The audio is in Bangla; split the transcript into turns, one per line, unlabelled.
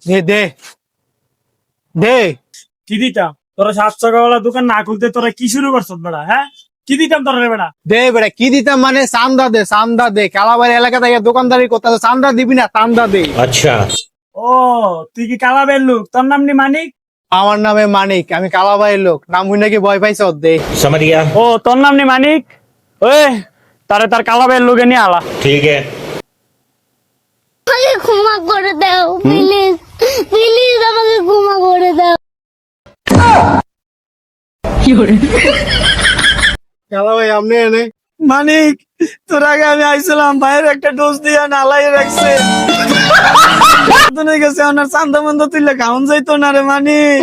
দে দে দে।
কি দিতাম তোরা 7 টাকাওয়ালা দোকান না খুলতে তোরা কি শুরু করছত বেড়া? হ্যাঁ, কি দিতাম তোরা রে বেড়া?
দে বেটা, কি দিতাম মানে চান্দা দে, চান্দা দে। কালাবাড়ি এলাকা থেকে দোকানদারি করতে চান্দা দিবি না, চান্দা দে।
अच्छा।
ও তুই কি কালাবের লোক? তোর নাম নি মানিক?
আমার নামে মানিক, আমি কালাবাড়ির লোক। নাম হই নাকি ভয় পাইছ? দে।
समझ गया।
ও তোর নাম নি মানিক? ওই তারে তার কালাবের লোকে নিয়ে আলা।
ठीक है।
আমাকে ক্ষমা করে দাও প্লিজ, প্লিজ আমাকে ক্ষমা করে দাও।
কালাবাড়ি আপনি এনে
মানিক, তোর আগে আমি আইছিলাম, ভাইয়ের একটা ডোজ দিয়ে নালাই রাখছে। গেছে ওনার চান্দা মন্দা তুইলে খাওন যাইতো না রে মানিক।